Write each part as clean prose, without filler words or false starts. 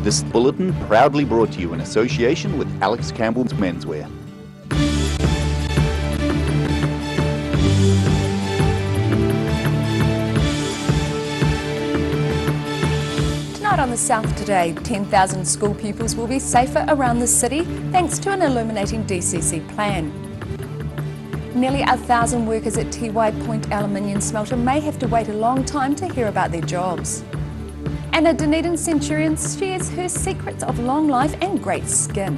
This bulletin proudly brought to you in association with Alex Campbell's Menswear. Tonight on The South Today, 10,000 school pupils will be safer around the city thanks to an illuminating DCC plan. Nearly 1,000 workers at Tiwai Point aluminium smelter may have to wait a long time to hear about their jobs. And a Dunedin centurion shares her secrets of long life and great skin.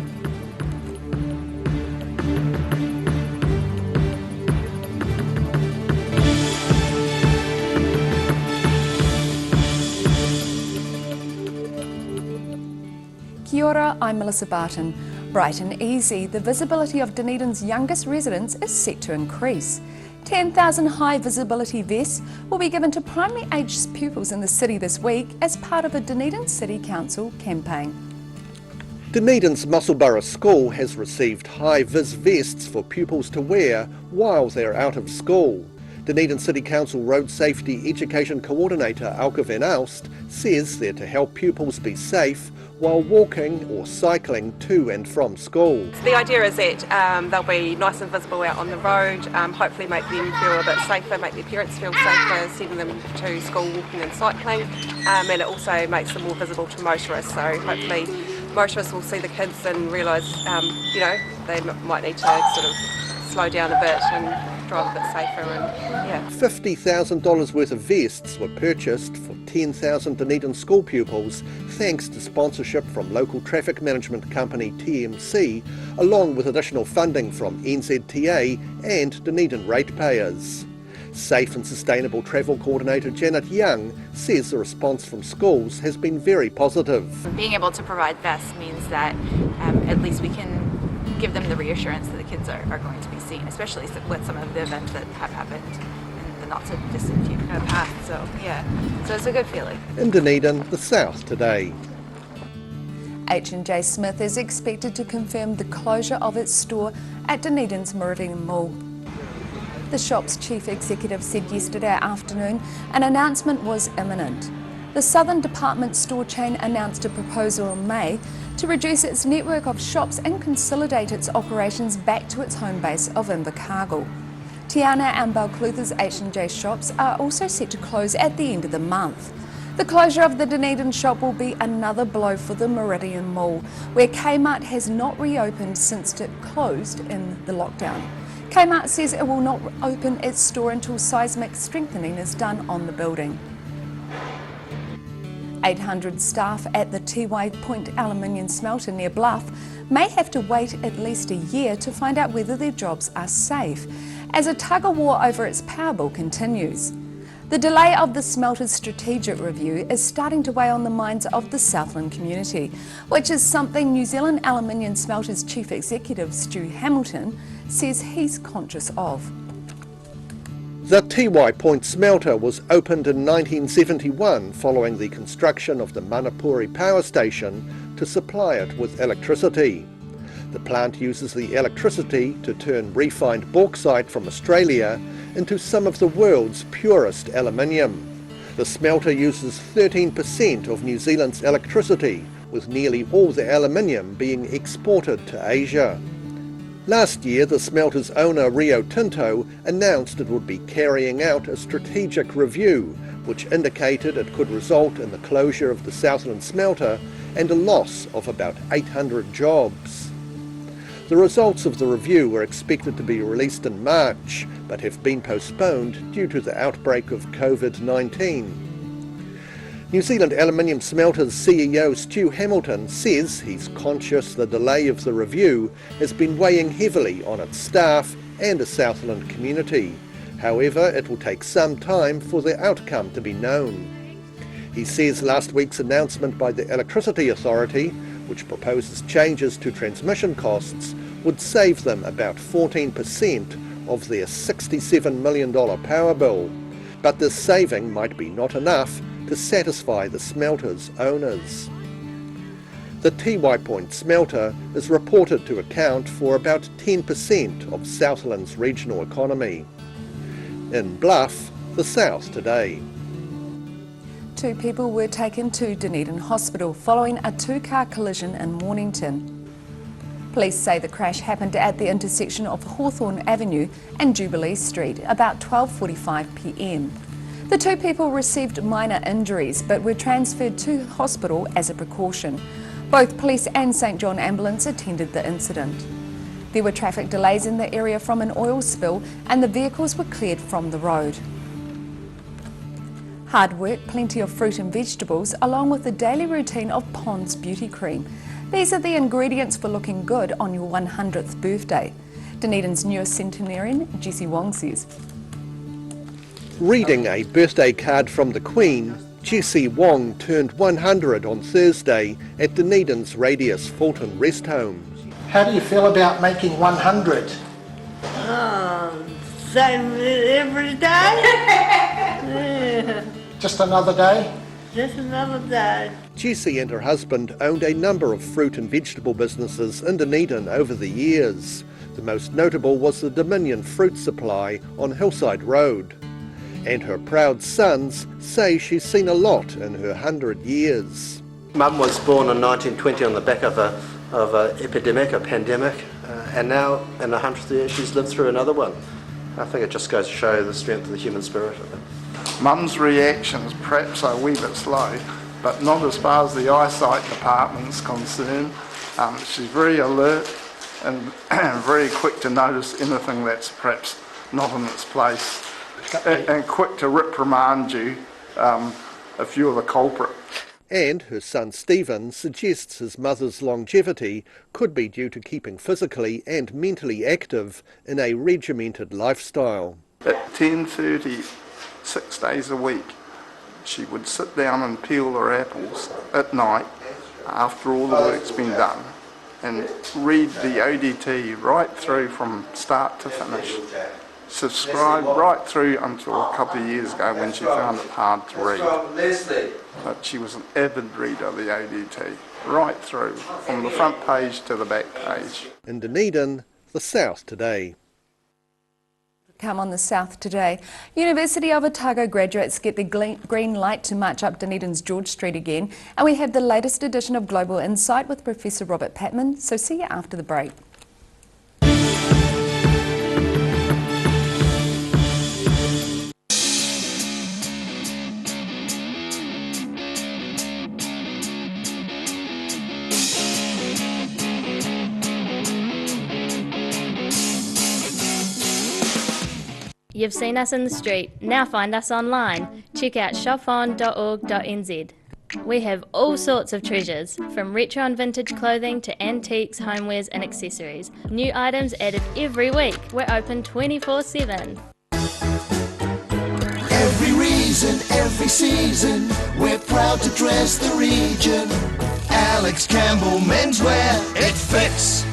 Kia ora, I'm Melissa Barton. Bright and easy, the visibility of Dunedin's youngest residents is set to increase. 10,000 high visibility vests will be given to primary aged pupils in the city this week as part of a Dunedin City Council campaign. Dunedin's Musselburgh School has received high-vis vests for pupils to wear while they're out of school. Dunedin City Council Road Safety Education Coordinator Auke van Alst says they're to help pupils be safe while walking or cycling to and from school. The idea is that they'll be nice and visible out on the road, hopefully make them feel a bit safer, make their parents feel safer, sending them to school walking and cycling, and it also makes them more visible to motorists, so hopefully motorists will see the kids and realise they might need to sort of slow down a bit and drive a bit safer. And $50,000 worth of vests were purchased for 10,000 Dunedin school pupils thanks to sponsorship from local traffic management company TMC, along with additional funding from NZTA and Dunedin ratepayers. Safe and Sustainable Travel Coordinator Janet Young says the response from schools has been very positive. Being able to provide vests means that at least we can give them the reassurance that the kids are going to be seen, especially with some of the events that have happened in the not so distant past. So it's a good feeling. In Dunedin, the South Today. H&J Smith is expected to confirm the closure of its store at Dunedin's Meridian Mall. The shop's chief executive said yesterday afternoon an announcement was imminent. The Southern Department store chain announced a proposal in May to reduce its network of shops and consolidate its operations back to its home base of Invercargill. Tiana and Balclutha's H&J shops are also set to close at the end of the month. The closure of the Dunedin shop will be another blow for the Meridian Mall, where Kmart has not reopened since it closed in the lockdown. Kmart says it will not open its store until seismic strengthening is done on the building. 800 staff at the Tiwai Point aluminium smelter near Bluff may have to wait at least a year to find out whether their jobs are safe, as a tug-of-war over its power bill continues. The delay of the smelter's strategic review is starting to weigh on the minds of the Southland community, which is something New Zealand Aluminium Smelter's Chief Executive Stu Hamilton says he's conscious of. The Tiwai Point smelter was opened in 1971 following the construction of the Manapuri power station to supply it with electricity. The plant uses the electricity to turn refined bauxite from Australia into some of the world's purest aluminium. The smelter uses 13% of New Zealand's electricity, with nearly all the aluminium being exported to Asia. Last year, the smelter's owner Rio Tinto announced it would be carrying out a strategic review, which indicated it could result in the closure of the Southland smelter and a loss of about 800 jobs. The results of the review were expected to be released in March, but have been postponed due to the outbreak of COVID-19. New Zealand Aluminium Smelter's CEO Stu Hamilton says he's conscious the delay of the review has been weighing heavily on its staff and the Southland community. However, it will take some time for the outcome to be known. He says last week's announcement by the Electricity Authority, which proposes changes to transmission costs, would save them about 14% of their $67 million power bill. But this saving might be not enough to satisfy the smelter's owners. The Tiwai Point smelter is reported to account for about 10% of Southland's regional economy. In Bluff, the South Today. 2 people were taken to Dunedin Hospital following a 2-car collision in Mornington. Police say the crash happened at the intersection of Hawthorne Avenue and Jubilee Street about 12:45 p.m. The 2 people received minor injuries but were transferred to hospital as a precaution. Both police and St John Ambulance attended the incident. There were traffic delays in the area from an oil spill and the vehicles were cleared from the road. Hard work, plenty of fruit and vegetables, along with the daily routine of Pond's beauty cream. These are the ingredients for looking good on your 100th birthday. Dunedin's newest centenarian, Jessie Wong says. Reading a birthday card from the Queen, Jessie Wong turned 100 on Thursday at Dunedin's Radius Fulton Rest Home. How do you feel about making 100? Same every day. Just another day? Just another day. Jessie and her husband owned a number of fruit and vegetable businesses in Dunedin over the years. The most notable was the Dominion Fruit Supply on Hillside Road. And her proud sons say she's seen a lot in her 100 years. Mum was born in 1920 on the back of a epidemic, a pandemic, and now in the 100th year she's lived through another one. I think it just goes to show the strength of the human spirit. Mum's reactions perhaps are a wee bit slow, but not as far as the eyesight department's concerned. She's very alert and very quick to notice anything that's perhaps not in its place, and quick to reprimand you if you're the culprit. And her son Stephen suggests his mother's longevity could be due to keeping physically and mentally active in a regimented lifestyle. At 10:30, 6 days a week, she would sit down and peel her apples at night after all the work's been done and read the ODT right through from start to finish. Subscribed right through until a couple of years ago when she found it hard to read. But she was an avid reader of the ODT, right through, from the front page to the back page. In Dunedin, the South Today. Come on the South Today. University of Otago graduates get the green light to march up Dunedin's George Street again. And we have the latest edition of Global Insight with Professor Robert Patman. So see you after the break. You've seen us in the street, now find us online. Check out shopon.org.nz. We have all sorts of treasures, from retro and vintage clothing to antiques, homewares and accessories. New items added every week. We're open 24/7. Every reason, every season, we're proud to dress the region. Alex Campbell Menswear, it fits.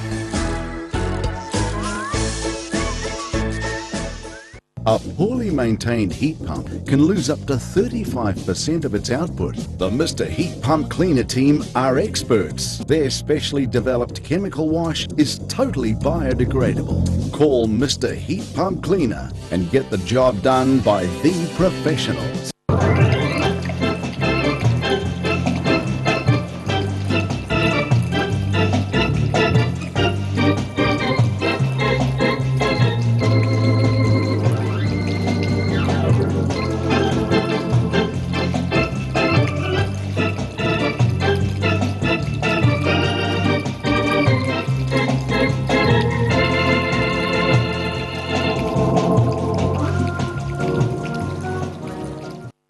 A poorly maintained heat pump can lose up to 35% of its output. The Mr. Heat Pump Cleaner team are experts. Their specially developed chemical wash is totally biodegradable. Call Mr. Heat Pump Cleaner and get the job done by the professionals.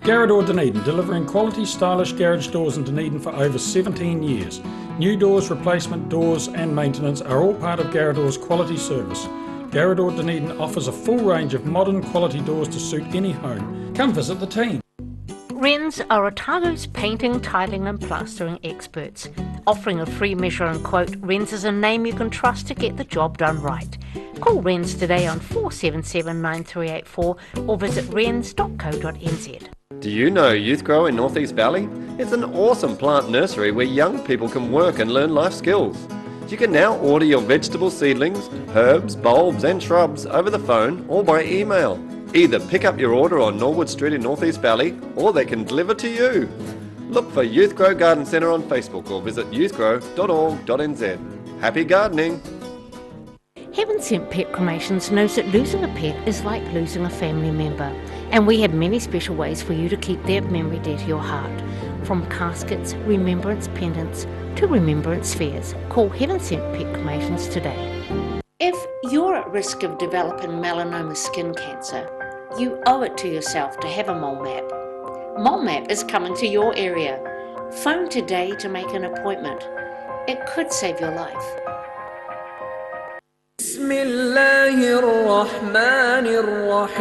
Garage Dunedin, delivering quality, stylish garage doors in Dunedin for over 17 years. New doors, replacement doors and maintenance are all part of Garage quality service. Garage Dunedin offers a full range of modern quality doors to suit any home. Come visit the team. Wrens are Otago's painting, tiling and plastering experts. Offering a free measure and quote, Wrens is a name you can trust to get the job done right. Call Wrens today on 477 9384 or visit wrens.co.nz. Do you know Youth Grow in North East Valley? It's an awesome plant nursery where young people can work and learn life skills. You can now order your vegetable seedlings, herbs, bulbs and shrubs over the phone or by email. Either pick up your order on Norwood Street in Northeast Valley, or they can deliver to you. Look for Youth Grow Garden Centre on Facebook or visit youthgrow.org.nz. Happy gardening! Heaven Sent Pet Cremations knows that losing a pet is like losing a family member, and we have many special ways for you to keep their memory dear to your heart. From caskets, remembrance pendants to remembrance spheres. Call Heaven Sent Pet Cremations today. If you're at risk of developing melanoma skin cancer, you owe it to yourself to have a mole map. Mole map is coming to your area. Phone today to make an appointment. It could save your life. بسم الله الرحمن الرحيم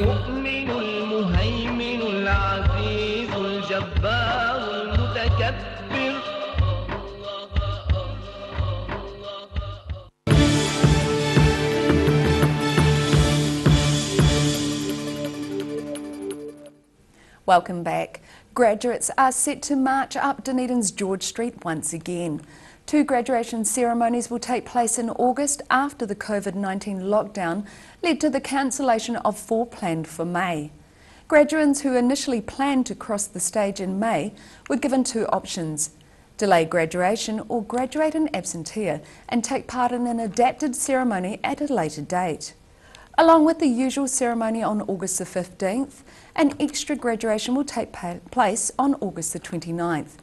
المؤمن المهيمن العزيز الجبار المتكبر Welcome back. Graduates are set to march up Dunedin's George Street once again. 2 graduation ceremonies will take place in August after the COVID-19 lockdown led to the cancellation of 4 planned for May. Graduates who initially planned to cross the stage in May were given 2 options: delay graduation or graduate in absentia and take part in an adapted ceremony at a later date. Along with the usual ceremony on August the 15th, an extra graduation will take place on August the 29th.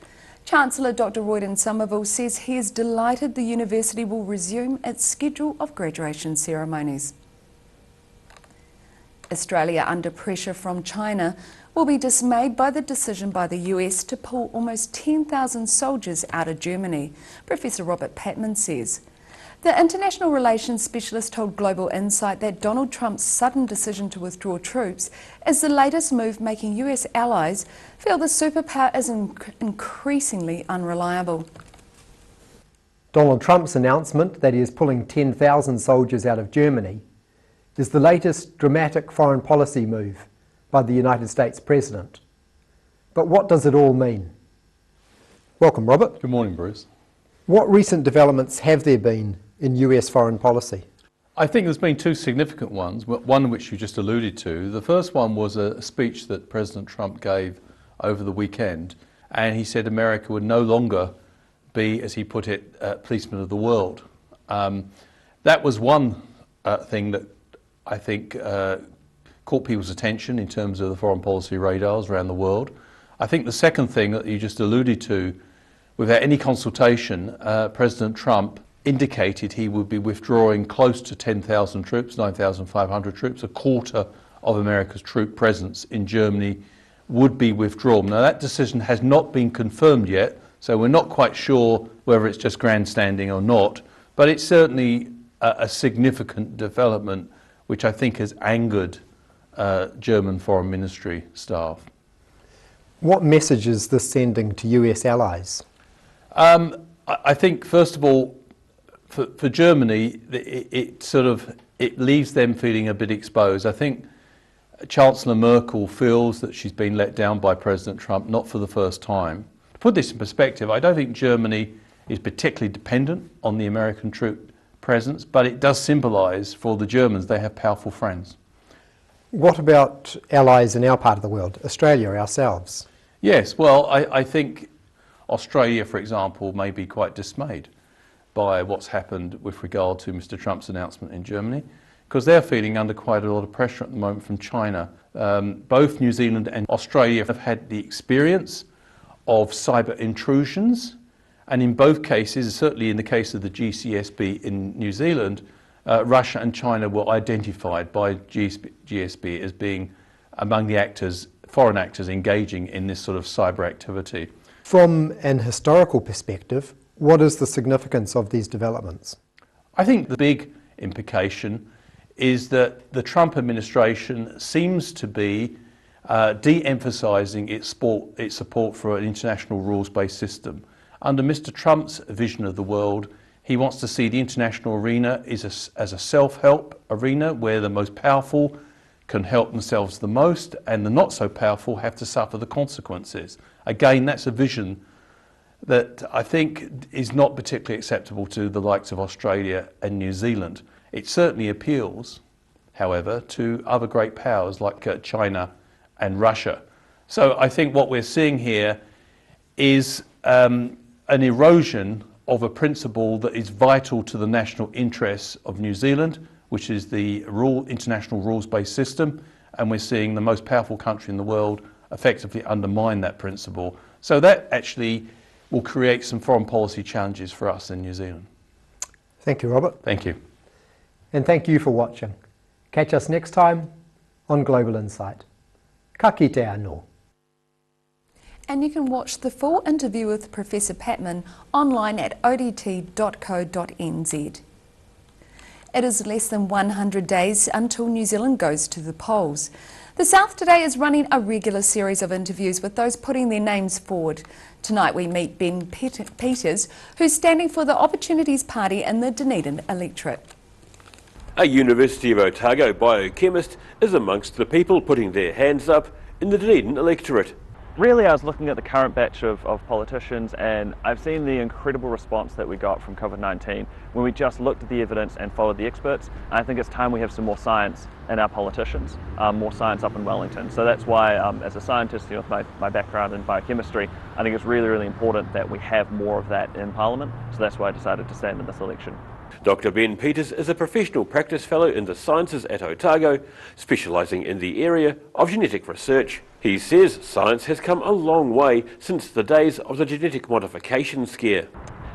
Chancellor Dr. Royden Somerville says he is delighted the university will resume its schedule of graduation ceremonies. Australia, under pressure from China, will be dismayed by the decision by the US to pull almost 10,000 soldiers out of Germany, Professor Robert Patman says. The international relations specialist told Global Insight that Donald Trump's sudden decision to withdraw troops is the latest move making US allies feel the superpower is increasingly unreliable. Donald Trump's announcement that he is pulling 10,000 soldiers out of Germany is the latest dramatic foreign policy move by the United States President. But what does it all mean? Welcome, Robert. Good morning, Bruce. What recent developments have there been in US foreign policy? I think there's been 2 significant ones, one which you just alluded to. The first one was a speech that President Trump gave over the weekend, and he said America would no longer be, as he put it, policeman of the world. That was one thing that I think caught people's attention in terms of the foreign policy radars around the world. I think the second thing that you just alluded to, without any consultation, President Trump indicated he would be withdrawing close to 10,000 troops, 9,500 troops, a quarter of America's troop presence in Germany would be withdrawn. Now that decision has not been confirmed yet, so we're not quite sure whether it's just grandstanding or not, but it's certainly a significant development which I think has angered German Foreign Ministry staff. What message is this sending to US allies? I think, first of all, for Germany, it leaves them feeling a bit exposed. I think Chancellor Merkel feels that she's been let down by President Trump, not for the first time. To put this in perspective, I don't think Germany is particularly dependent on the American troop presence, but it does symbolise for the Germans they have powerful friends. What about allies in our part of the world, Australia, ourselves? Yes, well, I think Australia, for example, may be quite dismayed by what's happened with regard to Mr. Trump's announcement in Germany, because they're feeling under quite a lot of pressure at the moment from China. Both New Zealand and Australia have had the experience of cyber intrusions, and in both cases, certainly in the case of the GCSB in New Zealand, Russia and China were identified by GSB as being among the actors, foreign actors engaging in this sort of cyber activity. From an historical perspective, what is the significance of these developments? I think the big implication is that the Trump administration seems to be de-emphasising its support for an international rules-based system. Under Mr. Trump's vision of the world, he wants to see the international arena as a self-help arena where the most powerful can help themselves the most and the not so powerful have to suffer the consequences. Again, that's a vision that I think is not particularly acceptable to the likes of Australia and New Zealand. It certainly appeals however, to other great powers like China and Russia. So I think what we're seeing here is an erosion of a principle that is vital to the national interests of New Zealand, which is the international rules-based system, and we're seeing the most powerful country in the world effectively undermine that principle. So that actually will create some foreign policy challenges for us in New Zealand. Thank you, Robert. Thank you. And thank you for watching. Catch us next time on Global Insight. Ka kite anō. And you can watch the full interview with Professor Patman online at odt.co.nz. It is less than 100 days until New Zealand goes to the polls. The South Today is running a regular series of interviews with those putting their names forward. Tonight we meet Ben Peters, who's standing for the Opportunities Party in the Dunedin electorate. A University of Otago biochemist is amongst the people putting their hands up in the Dunedin electorate. Really, I was looking at the current batch of politicians, and I've seen the incredible response that we got from COVID-19 when we just looked at the evidence and followed the experts. And I think it's time we have some more science in our politicians, more science up in Wellington. So that's why, as a scientist, with my background in biochemistry, I think it's really, really important that we have more of that in Parliament. So that's why I decided to stand in this election. Dr. Ben Peters is a professional practice fellow in the sciences at Otago, specialising in the area of genetic research. He says science has come a long way since the days of the genetic modification scare.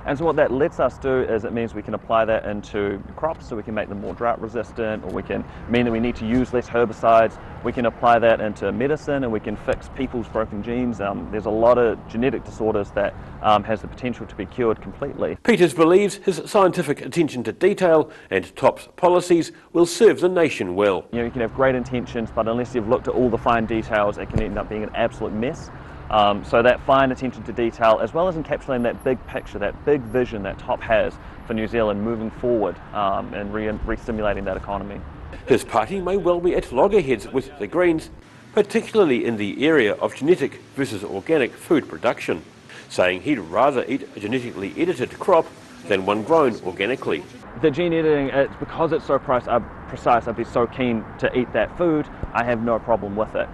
And so what that lets us do is it means we can apply that into crops, so we can make them more drought resistant, or we can mean that we need to use less herbicides. We can apply that into medicine, and we can fix people's broken genes. There's a lot of genetic disorders that has the potential to be cured completely. Peters believes his scientific attention to detail and top policies will serve the nation well. You can have great intentions, but unless you've looked at all the fine details, it can end up being an absolute mess. So that fine attention to detail, as well as encapsulating that big picture, that big vision that TOP has for New Zealand moving forward and re-stimulating that economy. His party may well be at loggerheads with the Greens, particularly in the area of genetic versus organic food production, saying he'd rather eat a genetically edited crop than one grown organically. The gene editing, because it's so precise, I'd be so keen to eat that food, I have no problem with it.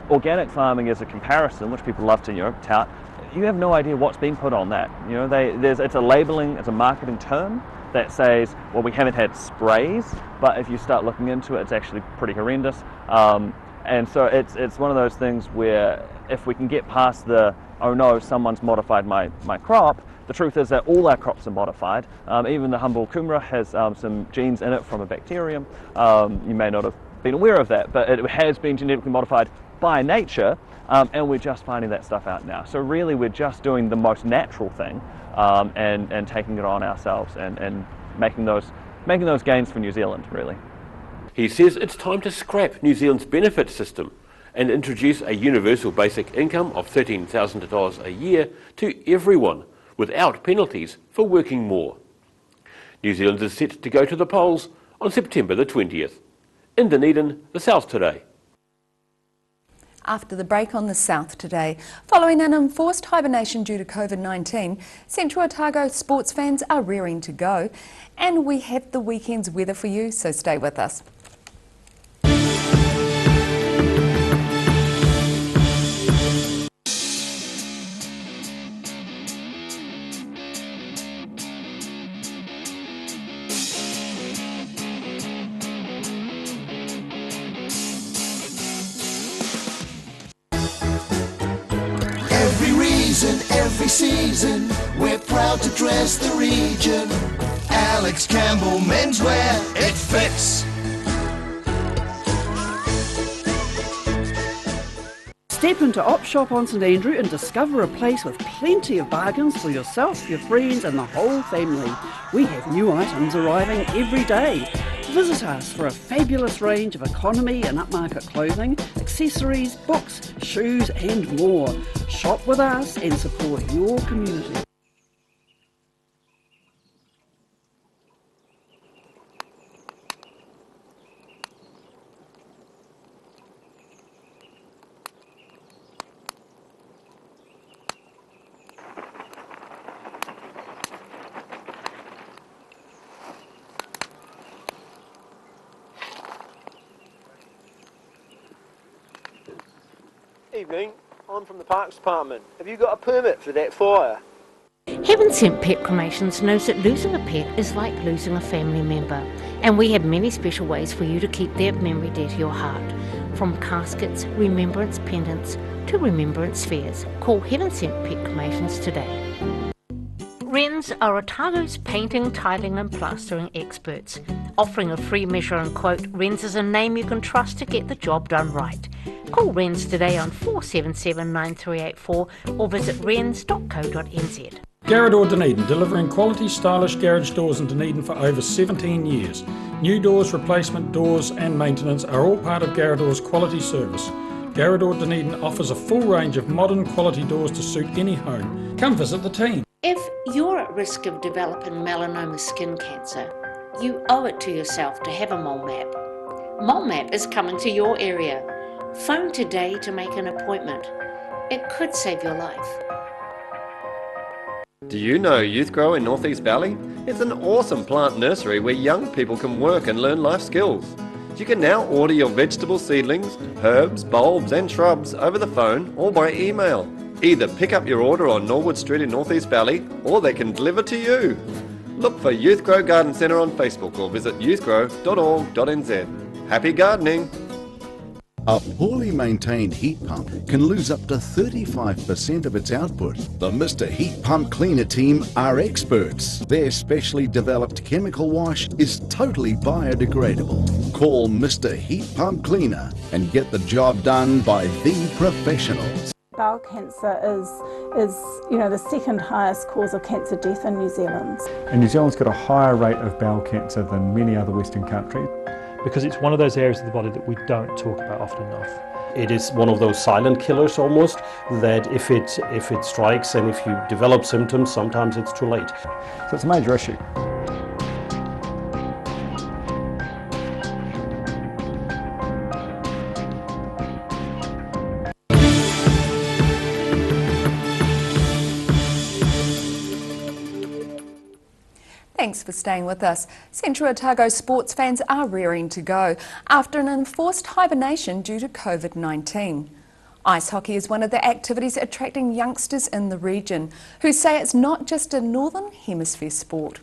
Organic farming is a comparison, which people love to tout. You have no idea what's being put on that. It's a labelling, it's a marketing term that says, well, we haven't had sprays, but if you start looking into it, it's actually pretty horrendous. And so it's one of those things where if we can get past the, oh no, someone's modified my crop, the truth is that all our crops are modified. Even the humble kumara has some genes in it from a bacterium. You may not have been aware of that, but it has been genetically modified by nature, and we're just finding that stuff out now. So really we're just doing the most natural thing and taking it on ourselves and making those gains for New Zealand, really. He says it's time to scrap New Zealand's benefit system and introduce a universal basic income of $13,000 a year to everyone without penalties for working more. New Zealand is set to go to the polls on September the 20th. In Dunedin, the South Today. After the break on the South Today, following an enforced hibernation due to COVID-19, Central Otago sports fans are rearing to go, and we have the weekend's weather for you, so stay with us. Every season, we're proud to dress the region. Alex Campbell Menswear, it fits. Step into Op Shop on St Andrew and discover a place with plenty of bargains for yourself, your friends and the whole family. We have new items arriving every day. Visit us for a fabulous range of economy and upmarket clothing, accessories, books, shoes and more. Shop with us and support your community. Evening, I'm from the Parks Department. Have you got a permit for that fire? Heaven Sent Pet Cremations knows that losing a pet is like losing a family member, and we have many special ways for you to keep their memory dear to your heart. From caskets, remembrance pendants to remembrance spheres. Call Heaven Sent Pet Cremations today. Wrens are Otago's painting, tiling and plastering experts. Offering a free measure and quote, Wrens is a name you can trust to get the job done right. Call Wrens today on 477 9384 or visit wrens.co.nz. Garrador Dunedin, delivering quality, stylish garage doors in Dunedin for over 17 years. New doors, replacement doors and maintenance are all part of Garrador's quality service. Garrador Dunedin offers a full range of modern quality doors to suit any home. Come visit the team. If you're at risk of developing melanoma skin cancer, you owe it to yourself to have a mole map. Mole map is coming to your area. Phone today to make an appointment. It could save your life. Do you know Youth Grow in North East Valley? It's an awesome plant nursery where young people can work and learn life skills. You can now order your vegetable seedlings, herbs, bulbs and shrubs over the phone or by email. Either pick up your order on Norwood Street in North East Valley or they can deliver to you. Look for Youth Grow Garden Centre on Facebook or visit youthgrow.org.nz. Happy gardening! A poorly maintained heat pump can lose up to 35% of its output. The Mr. Heat Pump Cleaner team are experts. Their specially developed chemical wash is totally biodegradable. Call Mr. Heat Pump Cleaner and get the job done by the professionals. Bowel cancer is the second highest cause of cancer death in New Zealand. And New Zealand's got a higher rate of bowel cancer than many other Western countries. Because it's one of those areas of the body that we don't talk about often enough. It is one of those silent killers almost, that if it strikes and if you develop symptoms, sometimes it's too late. So it's a major issue. Thanks for staying with us. Central Otago sports fans are rearing to go after an enforced hibernation due to COVID-19. Ice hockey is one of the activities attracting youngsters in the region who say it's not just a Northern Hemisphere sport.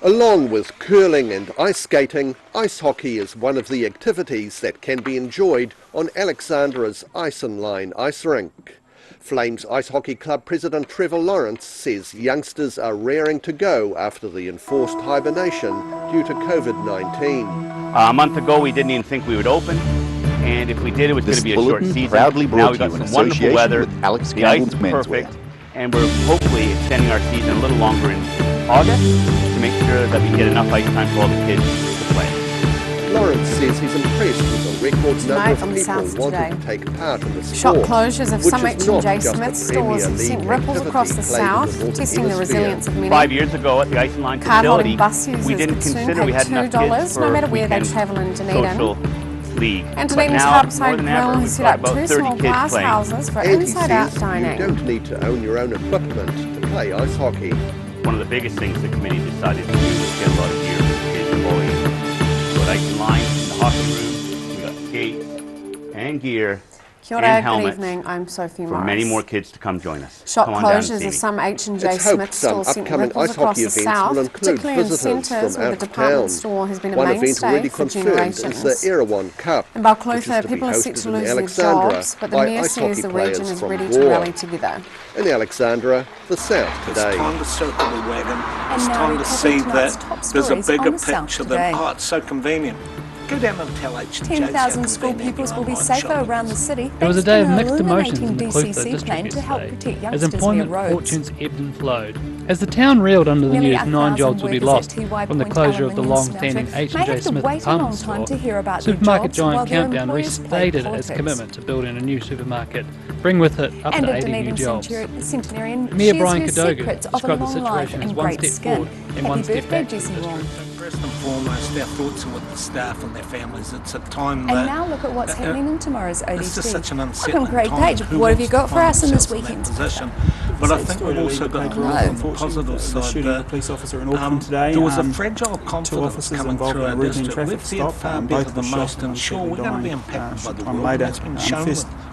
Along with curling and ice skating, ice hockey is one of the activities that can be enjoyed on Alexandra's Ice and Line ice rink. Flames Ice Hockey Club President Trevor Lawrence says youngsters are raring to go after the enforced hibernation due to COVID-19. A month ago we didn't even think we would open, and if we did it was going to be a short season. Proudly now brought we've to got you in some wonderful association weather, with Alex the ice is Campbell's perfect, Menswear. and we're hopefully extending our season a little longer in August to make sure that we get enough ice time for all the kids to play. Lawrence says he's impressed with the record number of from the people south wanting today. to take part in the Shop sport, closures of which some is not H&J just a Smith stores Premier sent League ripples activity across the played in south, Northern testing the Hemisphere. resilience of many. 5 years ago at the Ice and Line Card-holding facility, bus we users didn't could soon consider we pay had enough kids $2 for no matter where they weekend travel in Dunedin. social league. And But Dunedin's now, Harpside more than ever, Grill has we've set got up about 2 30 small kids glass playing. houses for And he inside-out says dining. you don't need to own your own equipment to play ice hockey. One of the biggest things the committee decided to do was get a lot of gear for the kids and boys. We got ice and line in the hockey room, we got skates and gear Kia ora, and good helmets evening. I'm Sophie for Morris. many more kids to come join us. Shop Come on down and closures see of me. some H&J It's hoped Smith some stores sent upcoming ripples ice across hockey the events south, will include particularly in visitors centres from where out the of department town. store has been a One event mainstay already for confirmed generations. is the Erawan Cup, In Balclutha, which is to be people are set hosted to in lose their Alexandra jobs, but the by Mayor ice says hockey the region players is from ready to War. rally together. In Alexandra, the South today. It's time to circle the wagon. It's now time to see tonight's that top there's a stories bigger on the South picture today. than, oh, it's so convenient. Go down and tell H&J's 10,000 how school convenient pupils your will be online safer shopping around is. the city It was a thanks day to of an mixed emotions illuminating in the Clutha DCC district plan to help yesterday, protect as youngsters near employment roads. fortunes ebbed and flowed. As the town reeled under the Nearly news 9 1,000 jobs will be workers lost at TY from the Point closure of the aluminium long-standing smelter may H&J have to Smith wait a long department time store. to hear about their Supermarket jobs while giant their Countdown employers recently play stated its politics. commitment to building a new supermarket, bring with it up And to a 80 new Dunedin jobs. centenarian Mayor shares Brian her Cadogan secrets of a described the long life situation as and one great step skin. forward and Happy one step birthday, back. Jason Wong. First and foremost, our thoughts are with the staff and their families. It's a time And that... now look at what's happening in tomorrow's ODT. It's just such an unsettling Welcome, Craig time. Page. Who What have you wants got to for find us in this themselves in that weekend's position? paper? But I think we've also got to look on the positive side. shooting a police officer in Auckland today. There was a 2 fragile confidence officers coming involved through in a our routine district. traffic We've fared stop. far Both better were than shot most, and and sure, we're going to be impacted by the sometime world. later. That's been shown First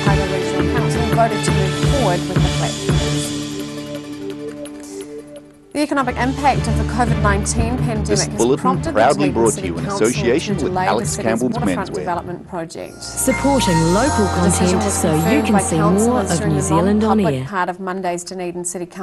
Otago Regional Council voted to move forward with the flat fees. The economic impact of the COVID-19 pandemic This has bulletin prompted proudly the brought City to you in Council association to with delay Alex the city's Campbell's waterfront Menswear. development project. Supporting local The decision content was so you confirmed can by see more councillors of during New the Zealand on non-public air. part of Monday's Dunedin City Council